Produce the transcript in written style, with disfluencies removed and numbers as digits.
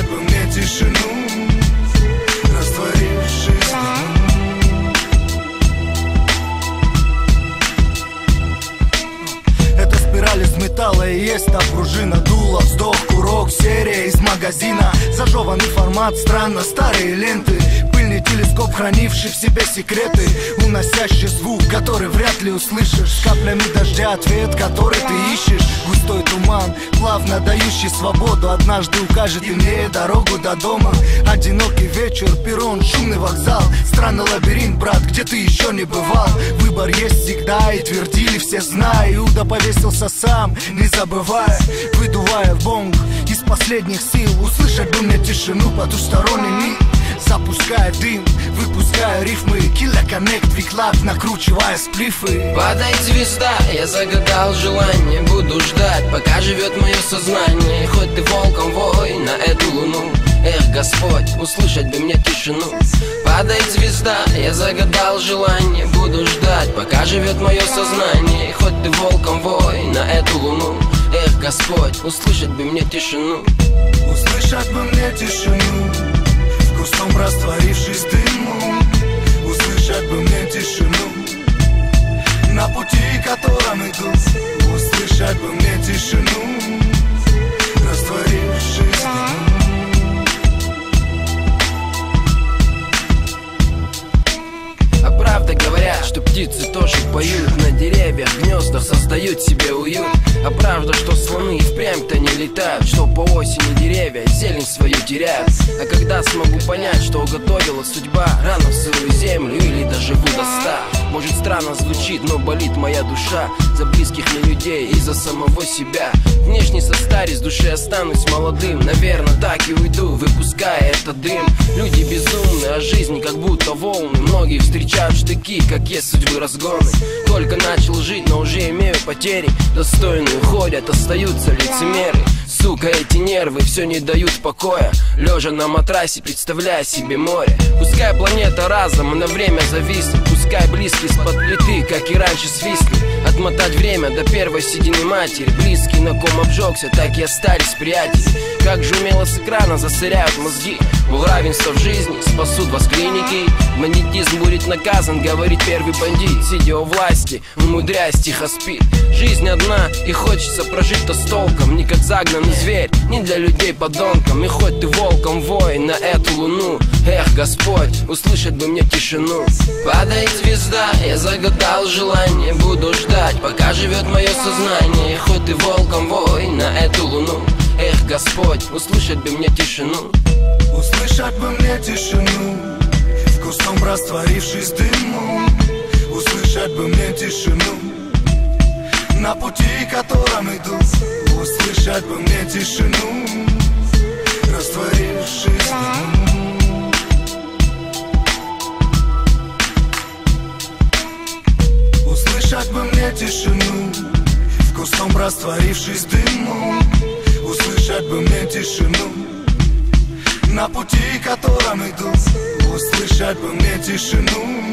Услышать бы мне тишину, растворившись. Это спираль из металла и есть та пружина. Дуло, вздох, курок, серия из магазина. Зажеванный формат, странно старые ленты. Пыльный телескоп, хранивший в себе секреты. Уносящий звук, который вряд ли услышишь. С каплями дождя ответ, который ты ищешь. Густой туман, плавно дающий свободу. Однажды укажет и мне дорогу до дома. Одинокий вечер, перрон, шумный вокзал. Странный лабиринт, брат, где ты еще не бывал. Выбор есть всегда, и твердили все, зная. Иуда повесился сам, не забывая. Выдувая бонг из последних сил. Услышать бы мне тишину, потусторонний мир. Запуская дым, выпуская рифмы. Killer Connect, Виклад, накручивая сплифы. Падает звезда, я загадал желание. Буду ждать, пока живет мое сознание. Хоть ты волком вой на эту луну. Эх, Господь, услышать бы мне тишину. Падает звезда, я загадал желание. Буду ждать, пока живет мое сознание. Хоть ты волком вой на эту луну. Эх, Господь, услышать бы мне тишину. Услышать бы мне тишину, вкусом растворившись дыму. Услышать бы мне тишину, на пути, которым иду. Услышать бы мне тишину, растворившись дыму. А правда говорят, что птицы тоже поют. На деревьях, гнездах создают себе уют. А правда, что слоны и впрямь-то не летают, что по осени деревья зелень свою теряют. А когда смогу понять, что уготовила судьба, рано в сырую землю или доживу до 100. Может, странно звучит, но болит моя душа за близких мне людей и за самого себя. Внешне состарюсь, в душе останусь молодым. Наверное, так и уйду, выпуская этот дым. Люди безумны, а жизни как будто волны. Многие встречают штыки, как есть судьбы разгоны. Только начал жить, но уже имею потери. Достойные уходят, остаются лицемеры. Сука, эти нервы все не дают покоя. Лежа на матрасе, представляя себе море. Пускай планета разом на время зависнет. Пускай близкие с-под плиты, как и раньше, свистнет. Отмотать время до первой седины матери. Близкий, на ком обжегся, так и остались приятели. Как же умело с экрана засоряют мозги. Мол, равенство в жизни спасут вас клиники. Бандитизм будет наказан, говорит первый бандит. Сидя у власти, умудряясь тихо спит. Жизнь одна, и хочется прожить-то с толком. Не как загнанный зверь, не для людей подонком. И хоть ты волком вой на эту луну. Эх, Господь, услышать бы мне тишину. Падает звезда, я загадал желание. Буду ждать, пока живет мое сознание. И хоть ты волком вой на эту луну. Эх, Господь, услышать бы мне тишину. Услышать бы мне тишину, вкусом растворившись дыму. Услышать бы мне тишину, на пути, которым иду. Услышать бы мне тишину, растворившись дыму. Услышать бы мне тишину, вкусом растворившись дыму. Услышать бы мне тишину, на пути, которым иду. Услышать бы мне тишину,